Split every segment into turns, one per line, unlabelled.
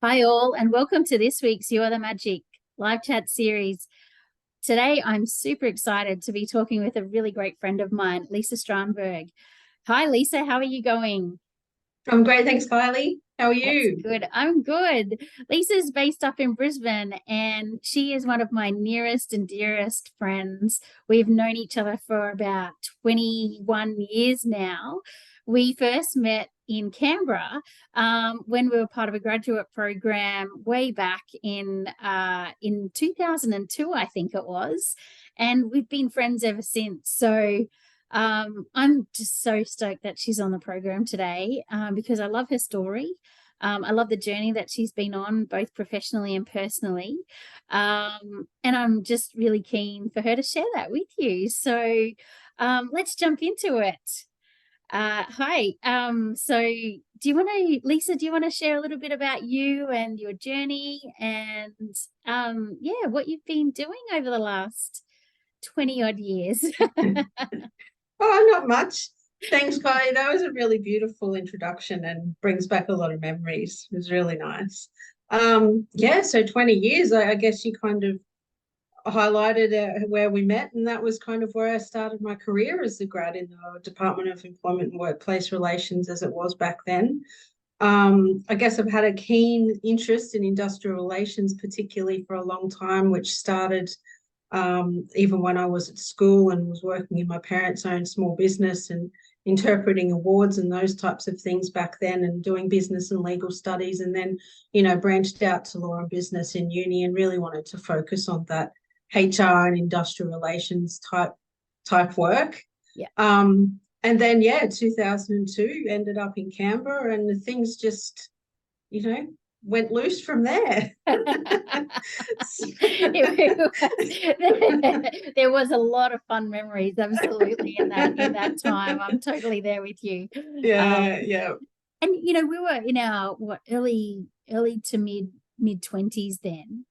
Hi, all, and welcome to this week's You Are the Magic live chat series. Today, I'm super excited to be talking with a really great friend of mine, Lisa Strandberg. Hi, Lisa. How are you going?
I'm great, thanks, Kylie. How are
That's
you?
good. I'm good. Lisa's based up in Brisbane, and she is one of my nearest and dearest friends. We've known each other for about 21 years now. We first met in Canberra when we were part of a graduate program way back in 2002, I think it was, and we've been friends ever since. So I'm just so stoked that she's on the program today because I love her story. I love the journey that she's been on, both professionally and personally. And I'm just really keen for her to share that with you. So let's jump into it. Hi. So do you want to, Lisa, do you want to share a little bit about you and your journey and yeah, what you've been doing over the last 20 odd years?
Oh, not much. Thanks, Kylie. That was a really beautiful introduction and brings back a lot of memories. It was really nice. Yeah, so 20 years, I guess you kind of highlighted where we met, and that was kind of where I started my career as a grad in the Department of Employment and Workplace Relations as it was back then. I guess I've had a keen interest in industrial relations, particularly for a long time, which started even when I was at school and was working in my parents' own small business and interpreting awards and those types of things back then, and doing business and legal studies, and then, branched out to law and business in uni and really wanted to focus on that HR and industrial relations type work.
Yeah.
And then, 2002 ended up in Canberra, and the things just, went loose from there.
There was a lot of fun memories, absolutely, in that time. I'm totally there with you.
Yeah, yeah.
And we were in our early to mid 20s then.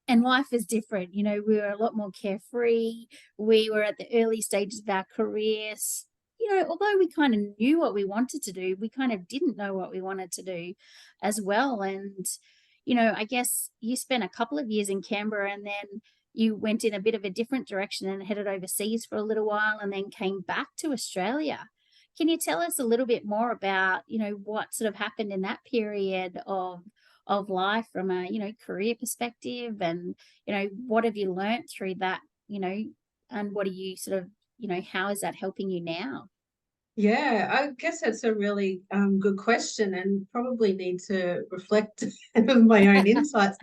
And life is different. We were a lot more carefree. We were at the early stages of our careers. Although we kind of knew what we wanted to do, we kind of didn't know what we wanted to do as well. And, I guess you spent a couple of years in Canberra, and then you went in a bit of a different direction and headed overseas for a little while and then came back to Australia. Can you tell us a little bit more about, what sort of happened in that period of life from a, career perspective, and, what have you learnt through that, and what are you sort of, how is that helping you now?
Yeah, I guess that's a really good question, and probably need to reflect on my own insights.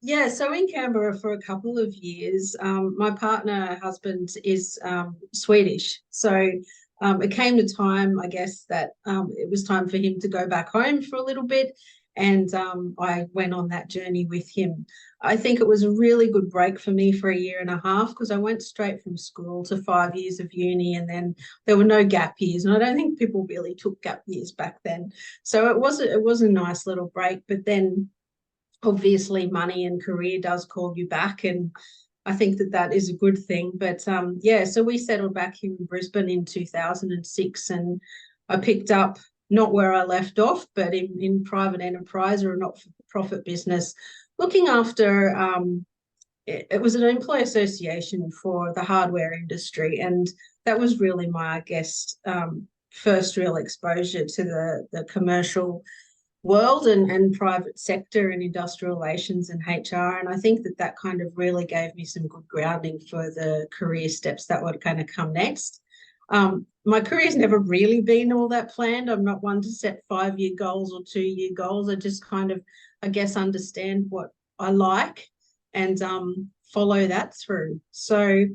Yeah, so in Canberra for a couple of years, my partner, husband, is Swedish. So it came to time, I guess, that it was time for him to go back home for a little bit. And I went on that journey with him. I think it was a really good break for me for a year and a half, because I went straight from school to 5 years of uni, and then there were no gap years. And I don't think people really took gap years back then. So it was a nice little break. But then obviously money and career does call you back, and I think that is a good thing. But yeah, so we settled back here in Brisbane in 2006, and I picked up not where I left off, but in private enterprise or a not-for-profit business, looking after, it was an employee association for the hardware industry. And that was really my, I guess, first real exposure to the commercial world and private sector and industrial relations and HR. And I think that kind of really gave me some good grounding for the career steps that would kind of come next. My career's never really been all that planned. I'm not one to set 5-year goals or 2-year goals. I just kind of, I guess, understand what I like and follow that through. So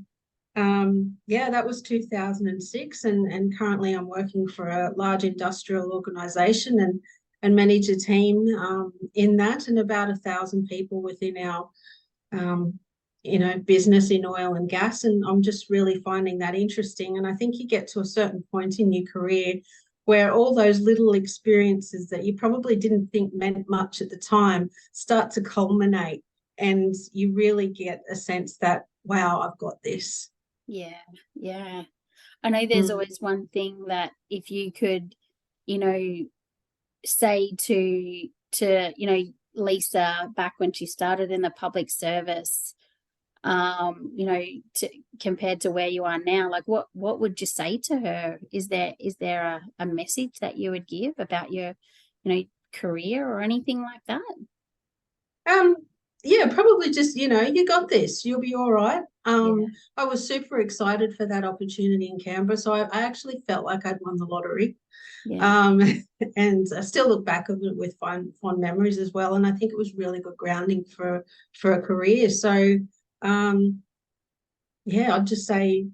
yeah, that was 2006, and currently I'm working for a large industrial organisation and manage a team in that, and about 1,000 people within our um, business in oil and gas. And I'm just really finding that interesting. And I think you get to a certain point in your career where all those little experiences that you probably didn't think meant much at the time start to culminate, and you really get a sense that, wow, I've got this.
Yeah, yeah. I know there's
Mm.
always one thing that if you could, you know, say to Lisa back when she started in the public service, to compared to where you are now, like what would you say to her? Is there a message that you would give about your, career or anything like that?
Um, yeah, probably just, you got this. You'll be all right.
Yeah,
I was super excited for that opportunity in Canberra. So I actually felt like I'd won the lottery.
yeah,
Um, and I still look back of it with fond memories as well. And I think it was really good grounding for a career. So yeah, I'd just say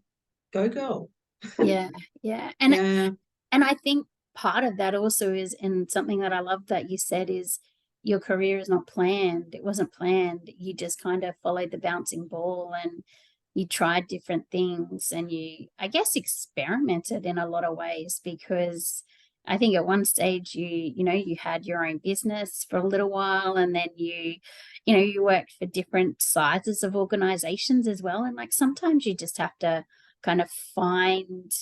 go girl.
yeah, yeah.
Yeah.
And I think part of that also is, and something that I love that you said is, your career is not planned. It wasn't planned. You just kind of followed the bouncing ball, and you tried different things, and you, I guess, experimented in a lot of ways, because I think at one stage you had your own business for a little while, and then you worked for different sizes of organizations as well. And like sometimes you just have to kind of find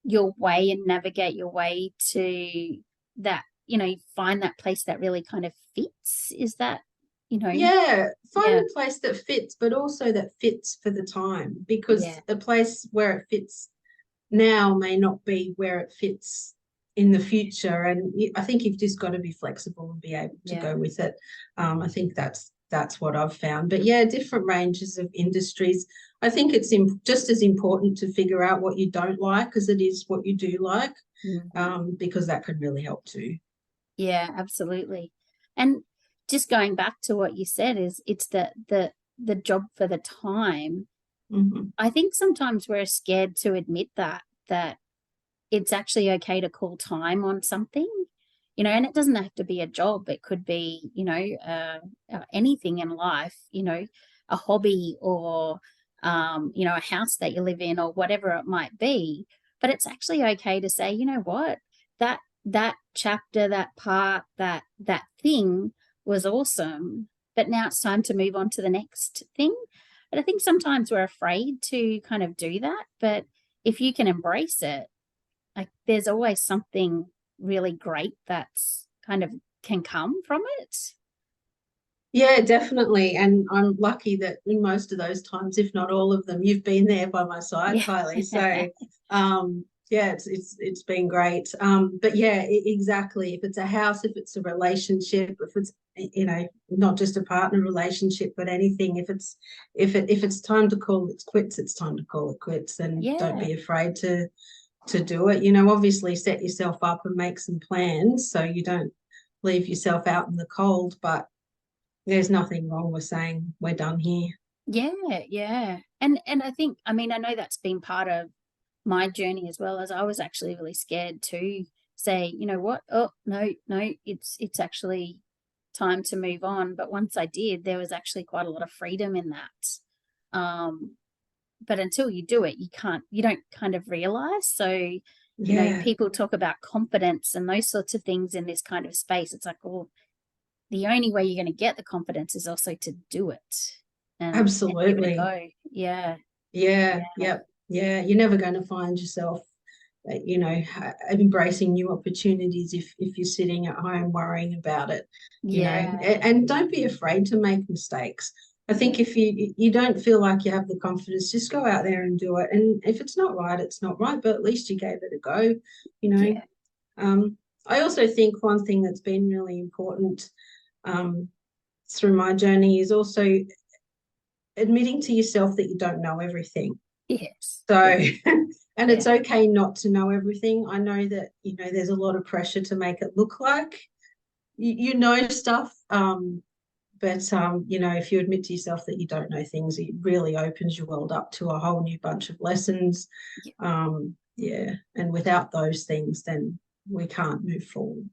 your way and navigate your way to that, find that place that really kind of fits. Is that, you know,
Yeah, find
yeah,
a place that fits, but also that fits for the time, because
yeah,
a place where it fits now may not be where it fits in the future. And I think you've just got to be flexible and be able to
yeah,
go with it. I think that's what I've found. But yeah, different ranges of industries. I think it's just as important to figure out what you don't like as it is what you do like,
mhm,
because that can really help too.
yeah, absolutely. And just going back to what you said, is it's the job for the time.
Mhm.
I think sometimes we're scared to admit that it's actually okay to call time on something, and it doesn't have to be a job. It could be, anything in life, a hobby, or, a house that you live in, or whatever it might be. But it's actually okay to say, you know what, that chapter, that part, that thing was awesome, but now it's time to move on to the next thing. But I think sometimes we're afraid to kind of do that. But if you can embrace it, like there's always something really great that's kind of can come from it.
Yeah, definitely. And I'm lucky that in most of those times, if not all of them, you've been there by my side,
Yeah.
Kylie. So yeah, it's been great. But yeah, exactly. If it's a house, if it's a relationship, if it's not just a partner relationship, but anything, if it's time to call it quits, it's time to call it quits. And don't
Yeah.
be afraid to do it. Obviously set yourself up and make some plans so you don't leave yourself out in the cold, but there's nothing wrong with saying we're done here.
Yeah, yeah. And I think, I mean, I know that's been part of my journey as well. As I was actually really scared to say, you know what, oh no, no, it's actually time to move on. But once I did, there was actually quite a lot of freedom in that. But until you do it, you don't kind of realize. So,
Yeah,
people talk about confidence and those sorts of things in this kind of space. It's like, well, the only way you're going to get the confidence is also to do it and give it a
absolutely.
go. Yeah.
Yeah,
Yeah.
yep, yeah. You're never going to find yourself, embracing new opportunities if you're sitting at home worrying about it.
Yeah.
And don't be afraid to make mistakes. I think
Yeah.
if you don't feel like you have the confidence, just go out there and do it. And if it's not right, it's not right. But at least you gave it a go. You know.
Yeah.
Um, I also think one thing that's been really important um, through my journey is also admitting to yourself that you don't know everything.
Yes.
So,
Yeah.
and
Yeah.
it's okay not to know everything. I know that, there's a lot of pressure to make it look like you know stuff. But if you admit to yourself that you don't know things, it really opens your world up to a whole new bunch of lessons.
Yeah.
Yeah. And without those things, then we can't move forward.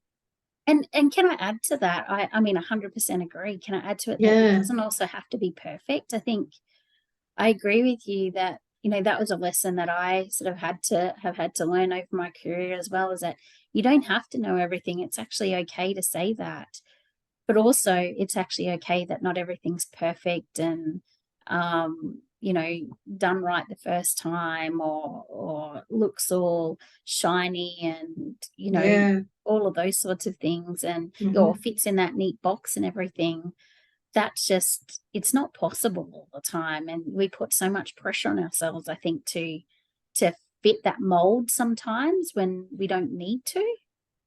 And can I add to that? I mean, 100% agree. Can I add to it that it
Yeah.
doesn't also have to be perfect? I think I agree with you that, that was a lesson that I sort of had to learn over my career as well, is that you don't have to know everything. It's actually okay to say that. But also it's actually okay that not everything's perfect and, done right the first time, or looks all shiny and,
Yeah.
all of those sorts of things, and your
Mhm.
fits in that neat box and everything. That's just, it's not possible all the time, and we put so much pressure on ourselves, I think, to fit that mold sometimes when we don't need to.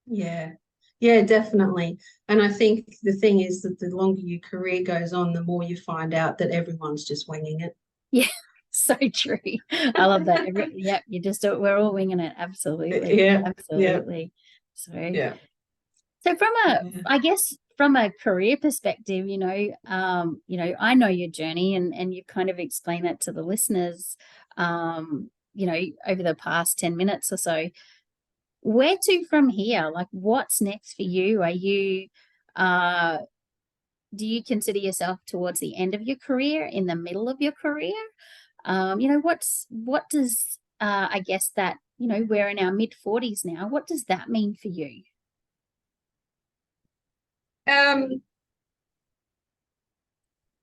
Yeah. Yeah, definitely. And I think the thing is that the longer your career goes on, the more you find out that everyone's just winging it.
Yeah, so true. I love that. Yep, you just do it. We're all winging it. Absolutely,
Yeah, yeah,
absolutely. So,
yeah.
so from a,
Yeah.
I guess from a career perspective, I know your journey, and you kind of explain it to the listeners, over the past 10 minutes or so. Where to from here? Like, what's next for you? Uh, do you consider yourself towards the end of your career, in the middle of your career? What does, I guess that, we're in our mid 40s now. What does that mean for you?
Um,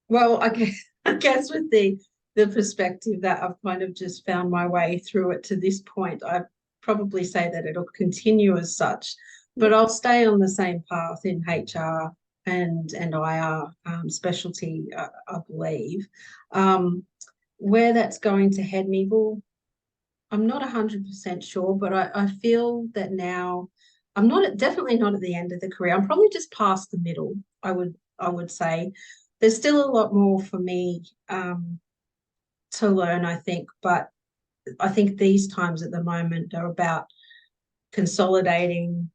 well, I guess with the perspective that I've kind of just found my way through it to this point, I'd probably say that it'll continue as such,
Yeah.
but I'll stay on the same path in HR and IR specialty, I believe. Um, where that's going to head me, well, I'm not 100% sure, but I feel that now I'm not definitely not at the end of the career. I'm probably just past the middle. I would say there's still a lot more for me to learn, I think, but I think these times at the moment are about consolidating,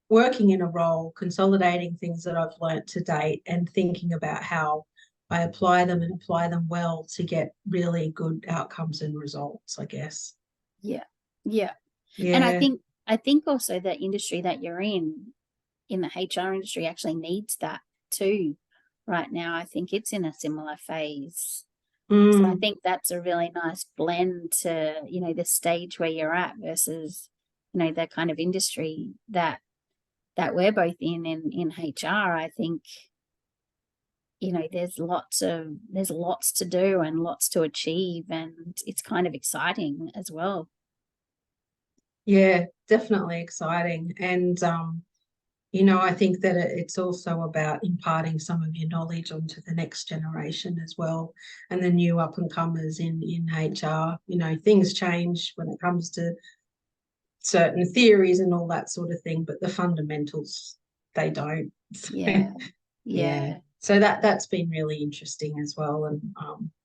working in a role, consolidating things that I've learned to date, and thinking about how I apply them and apply them well to get really good outcomes and results, I guess.
Yeah. Yeah. And I
Yeah.
think I think also the industry that you're in the HR industry, actually needs that too right now. I think it's in a similar phase. So I
Mm.
think that's a really nice blend to, the stage where you're at versus, the kind of industry that we're both in HR. I think, there's lots to do and lots to achieve, and it's kind of exciting as well.
Yeah, definitely exciting. And I think that it's also about imparting some of your knowledge onto the next generation as well, and the new up and comers in HR. Things change when it comes to certain theories and all that sort of thing, but the fundamentals, they don't. So,
Yeah.
yeah.
Yeah.
So that's been really interesting as well, and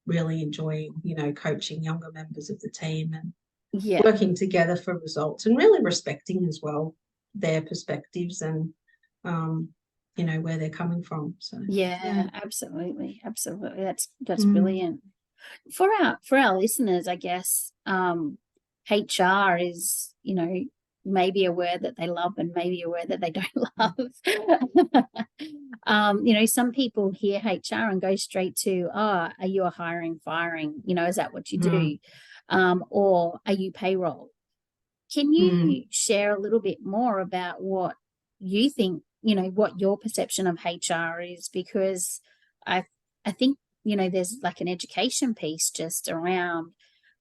really enjoying, coaching younger members of the team and
Yeah.
working together for results, and really respecting as well their perspectives and where they're coming from. So yeah.
Yeah, absolutely. Absolutely. That's
Mm,
brilliant. For our listeners, I guess, HR is, maybe a word that they love and maybe a word that they don't love. Some people hear HR and go straight to, oh, are you a hiring, firing? Is that what you
mm,
do? Or are you payroll? Can
mm.
you share a little bit more about what you think, what your perception of HR is? Because I I think, there's like an education piece just around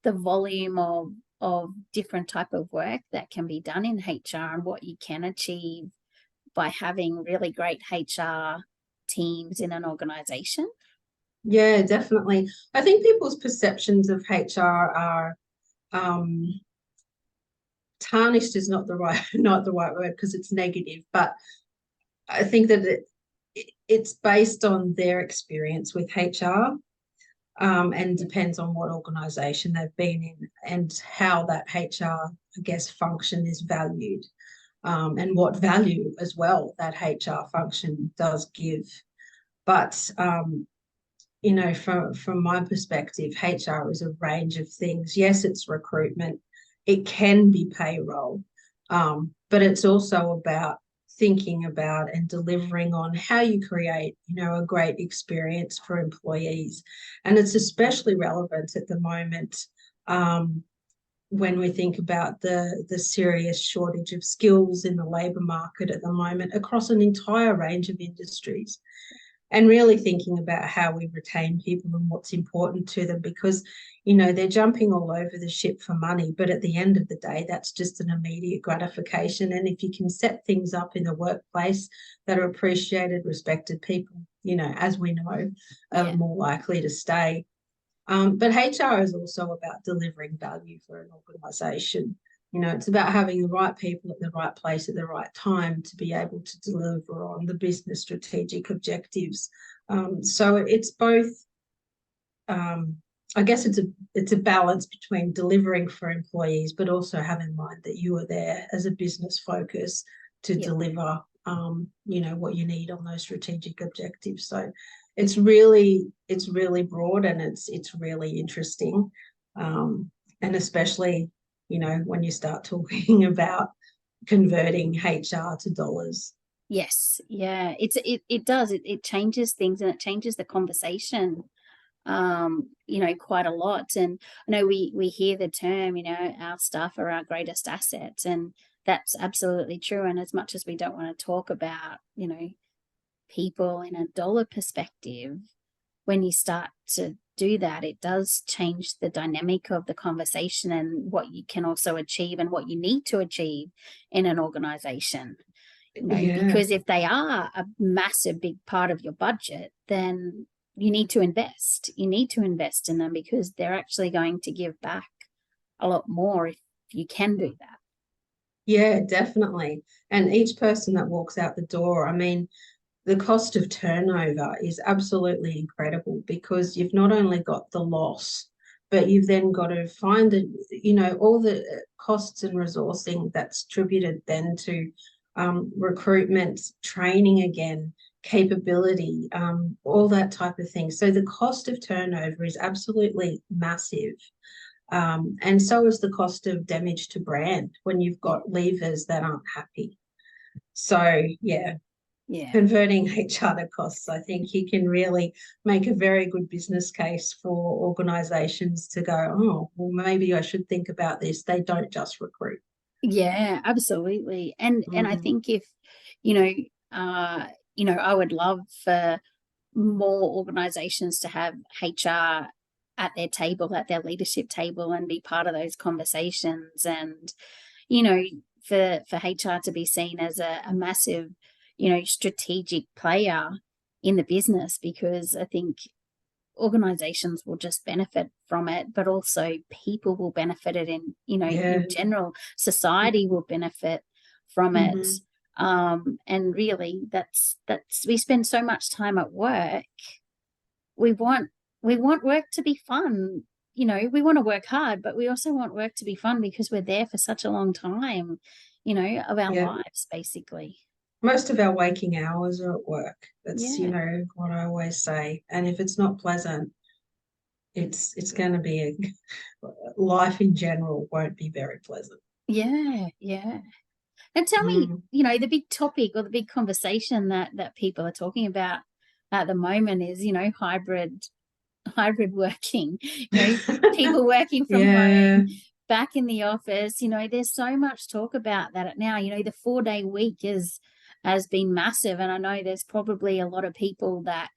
the volume of different type of work that can be done in HR and what you can achieve by having really great HR teams in an organization.
Yeah, definitely. I think people's perceptions of HR are um, tarnished is not the right not the right word, because it's negative, but I think that it's based on their experience with HR, and depends on what organisation they've been in and how that HR, I guess, function is valued, and what value as well that HR function does give. But from my perspective, HR is a range of things. Yes, it's recruitment. It can be payroll, but it's also about thinking about and delivering on how you create, a great experience for employees. And it's especially relevant at the moment, when we think about the serious shortage of skills in the labour market at the moment across an entire range of industries. and really thinking about how we retain people and what's important to them, because they're jumping all over the ship for money, but at the end of the day that's just an immediate gratification. And if you can set things up in the workplace that are appreciated, respected, people, as we know, are
Yeah.
more likely to stay. But HR is also about delivering value for an organisation. It's about having the right people at the right place at the right time to be able to deliver on the business strategic objectives. So it's both. I guess it's a balance between delivering for employees, but also have in mind that you are there as a business focus to
Yep.
deliver, what you need on those strategic objectives. So it's really broad, and it's really interesting, and especially when you start talking about converting HR to dollars.
Yes. Yeah. It does. It changes things, and it changes the conversation, quite a lot. And I know we hear the term, our staff are our greatest assets, and that's absolutely true. And as much as we don't want to talk about, people in a dollar perspective, when you start to do that, it does change the dynamic of the conversation and what you can also achieve and what you need to achieve in an organization.
Yeah.
Because if they are a massive big part of your budget, then you need to invest. You need to invest in them because they're actually going to give back a lot more if you can do that.
Yeah, definitely. And each person that walks out the door, I mean, the cost of turnover is absolutely incredible, because you've not only got the loss, but you've then got to find all the costs and resourcing that's attributed then to recruitment, training again, capability, all that type of thing. So the cost of turnover is absolutely massive. And so is the cost of damage to brand when you've
Yeah.
got leavers that aren't happy. So, yeah,
Yeah.
converting HR to costs, I think you can really make a very good business case for organisations to go, oh, well, maybe I should think about this. They don't just recruit.
Yeah, absolutely. And I
Mm-hmm.
think if, you know, I would love for more organizations to have HR at their table, at their leadership table, and be part of those conversations. And, you know, for HR to be seen as a massive, strategic player in the business, because I think organizations will just benefit from it, but also people will benefit it
Yeah.
in general. Society will benefit from it.
Mm-hmm.
And really that's we spend so much time at work. We want work to be fun. We want to work hard, but we also want work to be fun because we're there for such a long time, of our
Yeah.
lives, basically.
Most of our waking hours are at work. That's,
Yeah.
what I always say. And if it's not pleasant, it's going to be life in general won't be very pleasant.
Yeah. Yeah. And tell me,
Mm.
the big topic or the big conversation that people are talking about at the moment is, hybrid working, people working from
Yeah.
home, back in the office. There's so much talk about that now. The 4-day week has been massive. And I know there's probably a lot of people that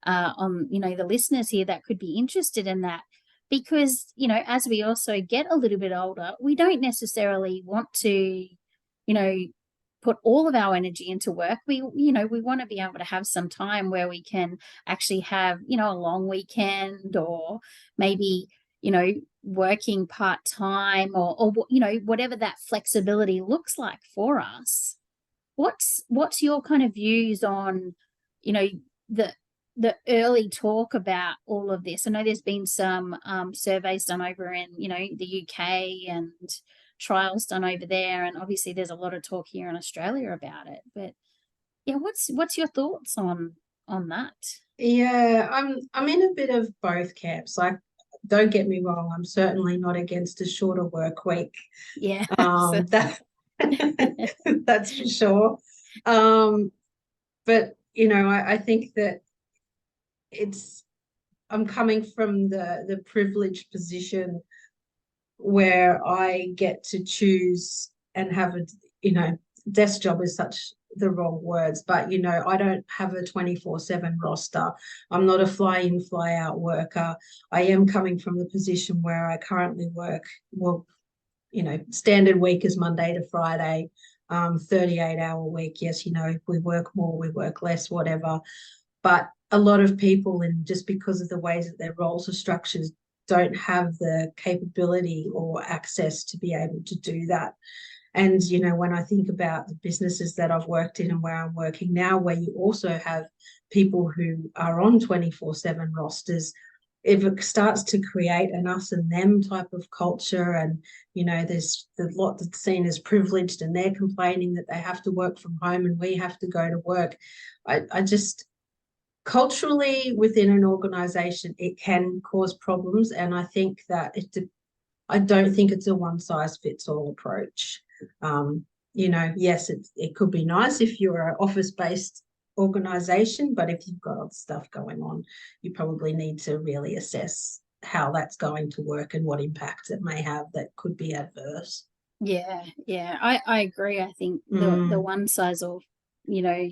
on, the listeners here that could be interested in that. Because, as we also get a little bit older, we don't necessarily want to, put all of our energy into work. We want to be able to have some time where we can actually have, a long weekend, or maybe, working part-time, or whatever that flexibility looks like for us. What's your kind of views on, the early talk about all of this? I know there's been some surveys done over in, the UK, and trials done over there, and obviously there's a lot of talk here in Australia about it. But yeah, what's your thoughts on that?
Yeah, I'm in a bit of both camps. Like, don't get me wrong, I'm certainly not against a shorter work week.
Yeah.
That that's for sure. Um, but I think that it's I'm coming from the privileged position where I get to choose and have a desk job is such the wrong words, but I don't have a 24/7 roster. I'm not a fly in, fly out worker. I am coming from the position where I currently work. Well, standard week is Monday to Friday, 38-hour week. Yes, we work more, we work less, whatever. But a lot of people, and just because of the ways that their roles are structured, don't have the capability or access to be able to do that. And, when I think about the businesses that I've worked in and where I'm working now, where you also have people who are on 24/7 rosters, if it starts to create an us and them type of culture, and, there's a lot that's seen as privileged, and they're complaining that they have to work from home and we have to go to work. I just, culturally within an organization, it can cause problems. And I think that I don't think it's a one size fits all approach. Yes, it could be nice if you're an office based organization, but if you've got other stuff going on, you probably need to really assess how that's going to work and what impacts it may have that could be adverse.
Yeah, yeah, I agree. I think the
Mm,
one size or you know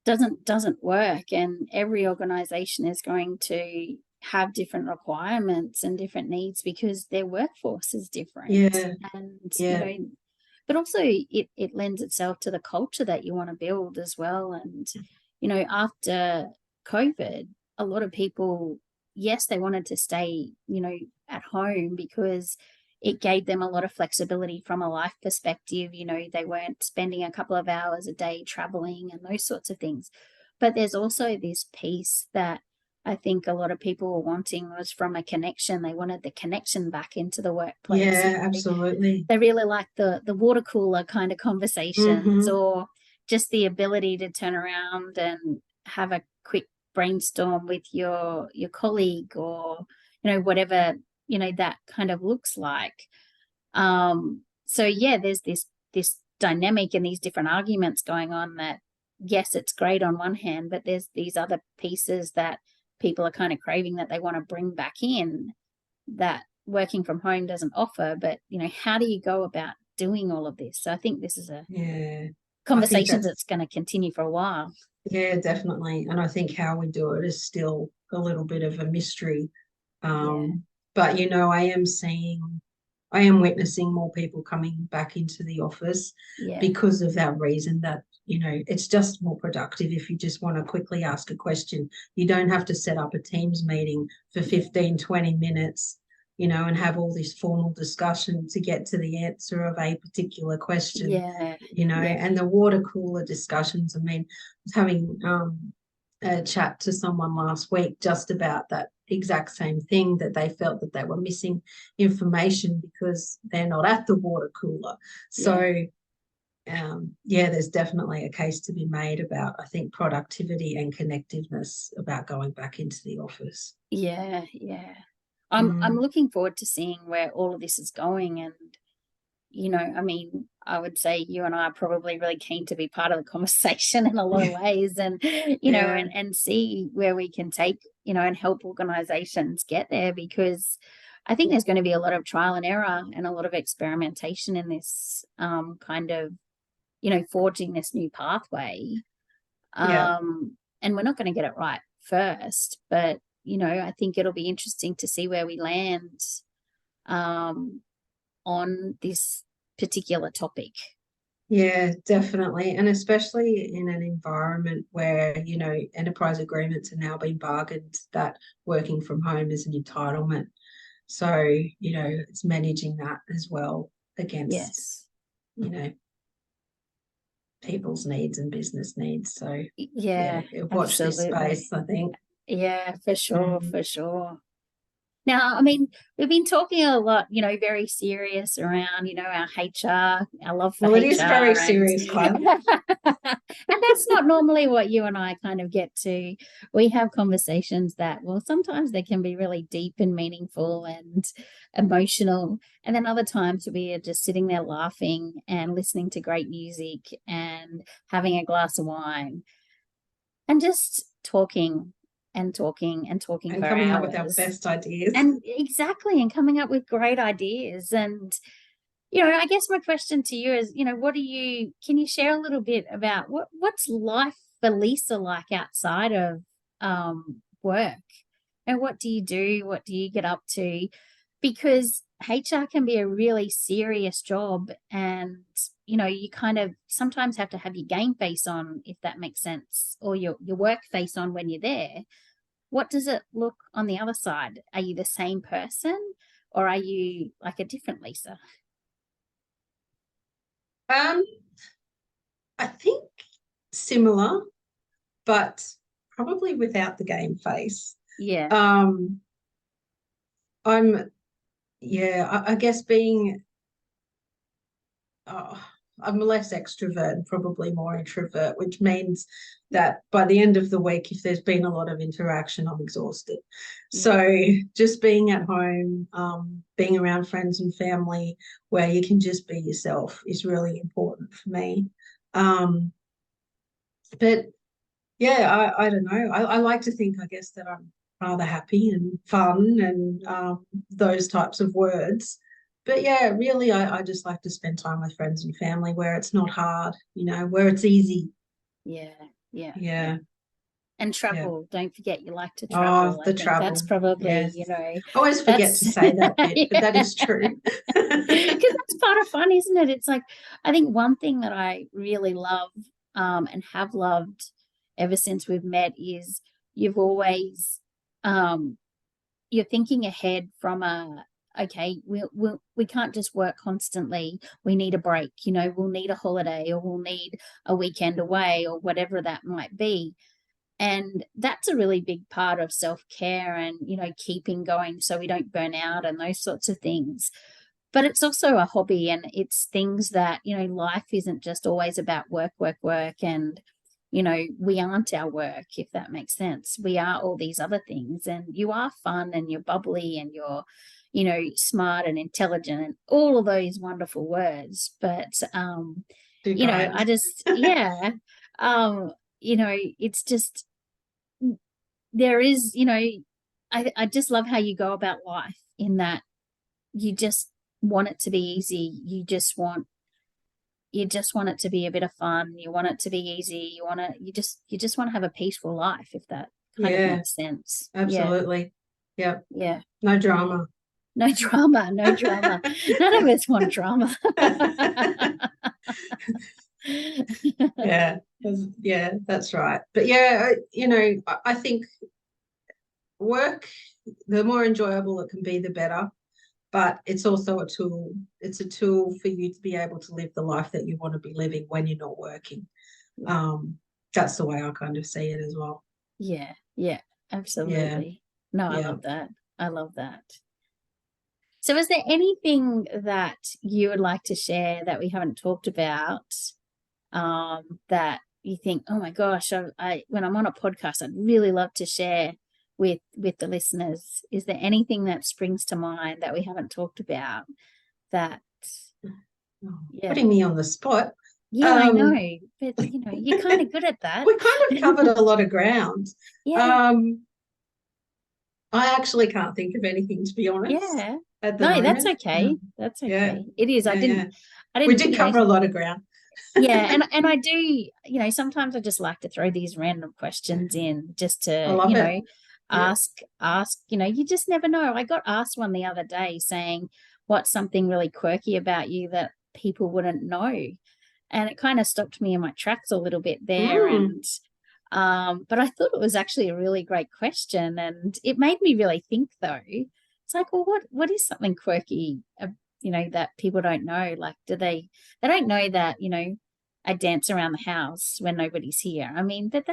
doesn't work, and every organization is going to have different requirements and different needs because their workforce is different.
yeah,
And
yeah,
but also it lends itself to the culture that you want to build as well. And after COVID, a lot of people, yes, they wanted to stay at home because it gave them a lot of flexibility from a life perspective. They weren't spending a couple of hours a day traveling and those sorts of things. But there's also this piece that I think a lot of people were wanting was from a connection. They wanted the connection back into the workplace.
yeah, absolutely.
They really like the water cooler kind of conversations,
Mm-hmm.
or just the ability to turn around and have a quick brainstorm with your colleague, or whatever that kind of looks like. So yeah, there's this dynamic and these different arguments going on that, yes, it's great on one hand, but there's these other pieces that people are kind of craving that they want to bring back in, that working from home doesn't offer. But how do you go about doing all of this? So I think this is a
Yeah, I think
conversation
that's
that's going to continue for a while.
yeah, definitely. And I think how we do it is still a little bit of a mystery.
Yeah,
But I am witnessing more people coming back into the office
yeah,
because of that reason, that, it's just more productive if you just want to quickly ask a question. You don't have to set up a Teams meeting for
yeah,
15, 20 minutes, and have all this formal discussion to get to the answer of a particular question,
yeah, yeah,
and the water cooler discussions. I mean, I was having a chat to someone last week just about that exact same thing, that they felt that they were missing information because they're not at the water cooler.
yeah,
So, yeah, there's definitely a case to be made about, I think, productivity and connectiveness about going back into the office.
yeah, yeah. I'm
Mm,
looking forward to seeing where all of this is going. And I mean, I would say you and I are probably really keen to be part of the conversation in a lot of ways, and
yeah,
and see where we can take, and help organizations get there, because I think there's going to be a lot of trial and error and a lot of experimentation in this, kind of, forging this new pathway.
yeah,
And we're not going to get it right first, but I think it'll be interesting to see where we land, um, on this particular topic.
yeah, definitely. And especially in an environment where, enterprise agreements are now being bargained that working from home is an entitlement. So, it's managing that as well against,
Yes.
you know, people's needs and business needs. So,
Yeah,
yeah, watch this
absolutely.
space, I think.
Yeah, for sure,
Mm.
for sure. Now, I mean, we've been talking a lot, very serious around, our HR, our love for
Well, it is very
HR, and
serious, Clem.
that's not normally what you and I kind of get to. We have conversations that, well, sometimes they can be really deep and meaningful and emotional, and then other times we are just sitting there laughing and listening to great music and having a glass of wine and just talking and talking and talking
And
for
coming up with our
hours.
best ideas.
And exactly, and coming up with great ideas. And I guess my question to you is, can you share a little bit about what's life for Lisa like outside of work? And what do you do? What do you get up to? Because HR can be a really serious job, and you kind of sometimes have to have your game face on, if that makes sense, or your work face on when you're there. What does it look on the other side? Are you the same person, or are you like a different Lisa?
Um, I think similar, but probably without the game face.
Yeah.
Um, I'm, yeah, I guess being, uh, I'm less extrovert, probably more introvert, which means that by the end of the week, if there's been a lot of interaction, I'm exhausted.
Yeah.
So just being at home, being around friends and family where you can just be yourself is really important for me. Um, but yeah, I don't know. I like to think, I guess, that I'm rather happy and fun and those types of words. But yeah, really, I just like to spend time with friends and family where it's not hard, where it's easy.
Yeah. Yeah. Yeah.
Yeah,
And
yeah.
travel. Don't forget you like to
Oh,
travel. I
the
think that's
travel.
probably,
Yes. I always forget to
that's
say that bit, but that
yeah.
is true.
Because that's part of fun, isn't it? It's like I think one thing that I really love and have loved ever since we've met is you've always um you're thinking ahead from a okay, we can't just work constantly. We need a break, we'll need a holiday or we'll need a weekend away or whatever that might be. And that's a really big part of self-care and keeping going so we don't burn out and those sorts of things. But it's also a hobby, and it's things that life isn't just always about work, work, work. And we aren't our work, if that makes sense. We are all these other things, and you are fun and you're bubbly and you're smart and intelligent and all of those wonderful words. But
Too kind.
I just yeah it's just there is I just love how you go about life, in that you just want it to be easy. You just want it to be a bit of fun. You want it to be easy. You just want to have a peaceful life, if that kind of
Yeah,
makes sense. Yeah.
absolutely. Yep.
Yeah.
No
Yeah.
drama.
No drama, no drama. None of us want drama.
Yeah, yeah, that's right. But yeah, I think work, the more enjoyable it can be, the better. But it's also a tool. It's a tool for you to be able to live the life that you want to be living when you're not working.
Yeah.
Um, that's the way I kind of see it as well.
Yeah. Yeah.
Yeah,
Absolutely. No, I
yeah.
love that. I love that. So, is there anything that you would like to share that we haven't talked about, that you think, oh my gosh, when I'm on a podcast, I'd really love to share with the listeners? Is there anything that springs to mind that we haven't talked about? That
Oh,
yeah,
putting me on the spot.
yeah, I know,
Um,
but you're kind of good at that.
we kind of covered a lot of ground.
Yeah,
Um, I actually can't think of anything, to be honest,
yeah.
at the
No, that's
moment.
okay. That's
Yeah,
okay. It is. I
yeah, yeah.
didn't. I
We
didn't.
did cover a lot of ground.
Yeah, and I do, sometimes I just like to throw these random questions in just
I
to,
love it. Yeah.
ask, you just never know. I got asked one the other day saying, what's something really quirky about you that people wouldn't know? And it kind of stopped me in my tracks a little bit there.
Mm,
And but I thought it was actually a really great question, and it made me really think though. It's like, well, what is something quirky, that people don't know? Like, they don't know that, I dance around the house when nobody's here. I mean, but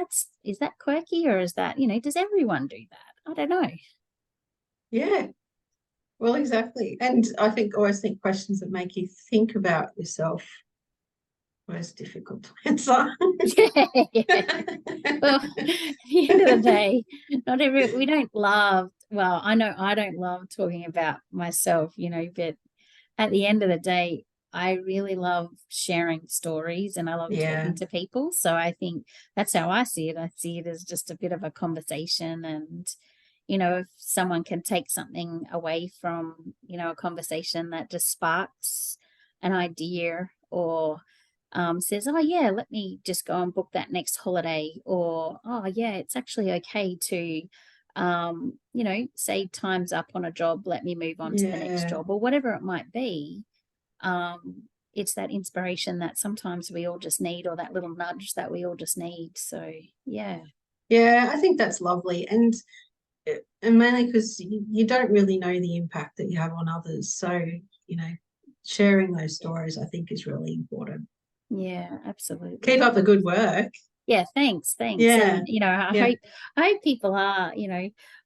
is that quirky, or is that, does everyone do that? I don't know.
yeah. Well, exactly. And I think always think questions that make you think about yourself always difficult to answer.
Yeah. Well, at the end of the day, we don't love, well, I know I don't love talking about myself, but at the end of the day, I really love sharing stories and I love
Yeah.
talking to people. So I think that's how I see it. I see it as just a bit of a conversation. And, if someone can take something away from, a conversation that just sparks an idea, or says, oh yeah, let me just go and book that next holiday, or oh yeah, it's actually okay to say time's up on a job, let me move on to the next
Yeah.
job, or whatever it might be. It's that inspiration that sometimes we all just need, or that little nudge that we all just need. So yeah.
Yeah, I think that's lovely. And mainly because you don't really know the impact that you have on others. So, sharing those stories, I think, is really important.
Yeah,
Keep
absolutely.
up the good work.
Yeah, thanks.
Yeah.
And I
Yeah.
hope people are,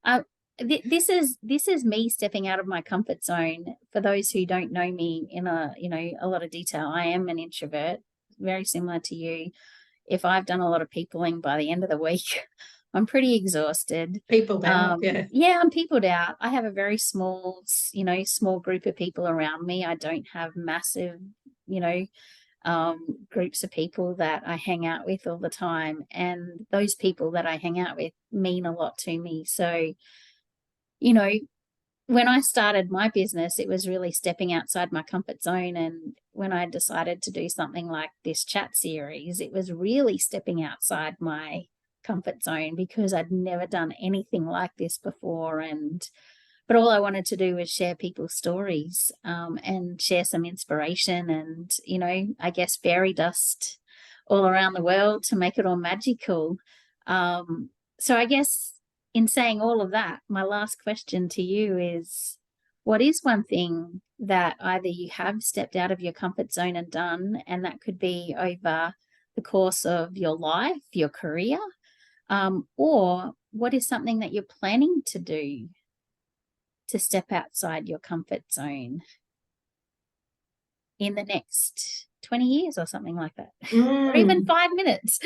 uh, this is me stepping out of my comfort zone. For those who don't know me in a lot of detail, I am an introvert, very similar to you. If I've done a lot of peopling by the end of the week, I'm pretty exhausted.
Peopled out. Yeah.
Yeah, I'm peopled out. I have a very small group of people around me. I don't have massive, you know, groups of people that I hang out with all the time. And those people that I hang out with mean a lot to me. So, you know, when I started my business, it was really stepping outside my comfort zone. And when I decided to do something like this chat series, it was really stepping outside my comfort zone because I'd never done anything like this before. But all I wanted to do was share people's stories, and share some inspiration and, I guess fairy dust all around the world to make it all magical. So I guess in saying all of that, my last question to you is, what is one thing that either you have stepped out of your comfort zone and done, and that could be over the course of your life, your career, or what is something that you're planning to do to step outside your comfort zone in the next 20 years or something like that, or even
Mm.
5 minutes?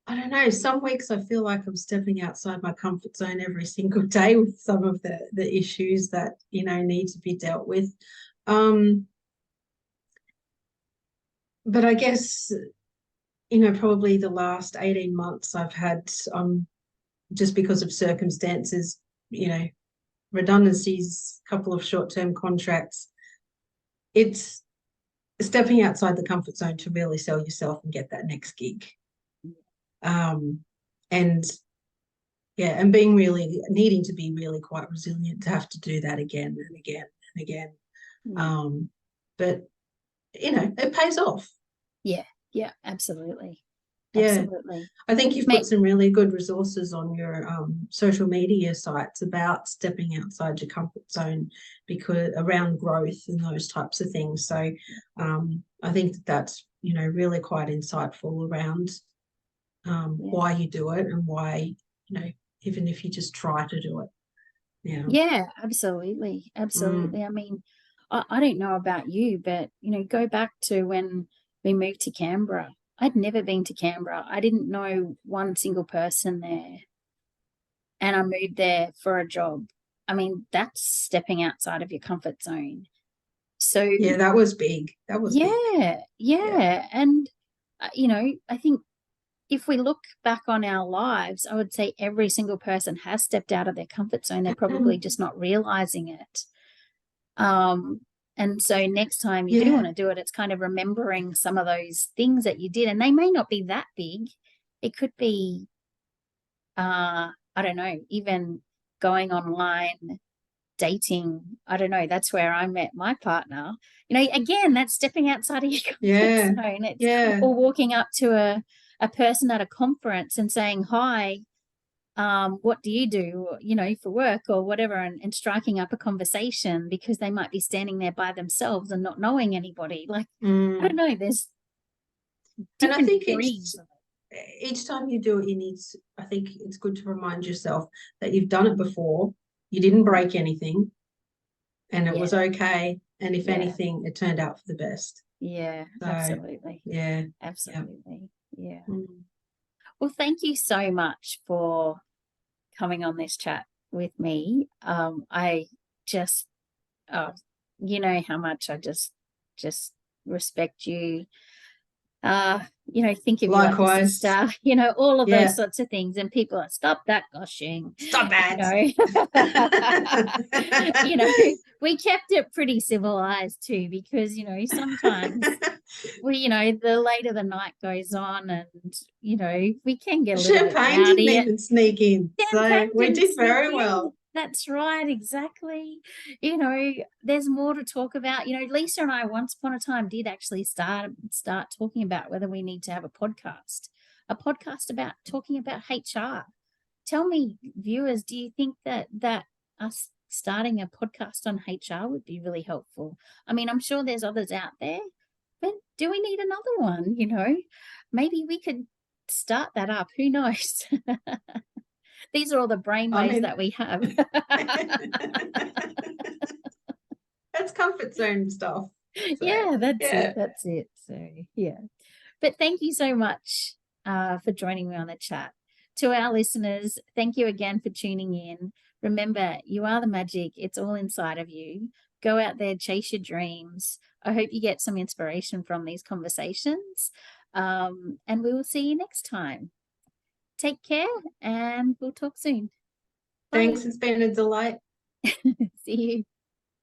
I don't know. Some weeks I feel like I'm stepping outside my comfort zone every single day with some of the issues that, need to be dealt with. But I guess, probably the last 18 months I've had, just because of circumstances, redundancies, a couple of short-term contracts. It's stepping outside the comfort zone to really sell yourself and get that next gig. And yeah, and being really needing to be really quite resilient to have to do that again and again and again. But it pays off.
Yeah, yeah, absolutely.
Yeah.
Absolutely.
I think you've put
Mate,
some really good resources on your social media sites about stepping outside your comfort zone, because around growth and those types of things. So I think that's really quite insightful around
yeah.
why you do it and why even if you just try to do it. Yeah.
Yeah, absolutely.
Mm.
Absolutely. I mean, I don't know about you, but, go back to when we moved to Canberra. I'd never been to Canberra. I didn't know one single person there. And I moved there for a job. I mean, that's stepping outside of your comfort zone. So,
Yeah, that was big. That was big.
yeah,
Yeah.
yeah. And, I think if we look back on our lives, I would say every single person has stepped out of their comfort zone. They're probably just not realizing it. Um, and so next time you do
Yeah.
want to do it, it's kind of remembering some of those things that you did, and they may not be that big. It could be, I don't know, even going online, dating. I don't know. That's where I met my partner. Again, that's stepping outside of your comfort
Yeah.
zone. It's
Yeah.
or walking up to a person at a conference and saying hi. What do you do, for work or whatever, and striking up a conversation because they might be standing there by themselves and not knowing anybody. Like, I don't
Mm.
know, there's
And I
different
think
degrees of
each time you do it, I think it's good to remind yourself that you've done it before, you didn't break anything, and
it.
it was
Yeah,
okay. And if
yeah,
anything, it turned out for the best.
yeah,
So,
absolutely.
yeah. Yeah.
Absolutely. Yeah.
Mm.
Well, thank you so much for coming on this chat with me. I just, you know how much I just respect you. Think of you like a
Likewise.
sister, all of those
Yeah.
sorts of things. And people are, stop that gushing,
Stop it.
we kept it pretty civilized too, because, sometimes the later the night goes on, and, we can get a little bit
Champagne didn't
rowdy.
even sneak in. So
Champagne
we
didn't
did
sneak
very
in.
well.
That's right, exactly. There's more to talk about. Lisa and I once upon a time did actually start talking about whether we need to have a podcast about talking about HR. Tell me, viewers, do you think that us starting a podcast on HR would be really helpful? I mean, I'm sure there's others out there, but do we need another one? Maybe we could start that up. Who knows? These are all the brainwaves that we have.
That's comfort zone stuff. So,
yeah, that's it. That's it. So, yeah. But thank you so much for joining me on the chat. To our listeners, thank you again for tuning in. Remember, you are the magic. It's all inside of you. Go out there, chase your dreams. I hope you get some inspiration from these conversations. And we will see you next time. Take care, and we'll talk soon.
Thanks. It's been a delight.
See you.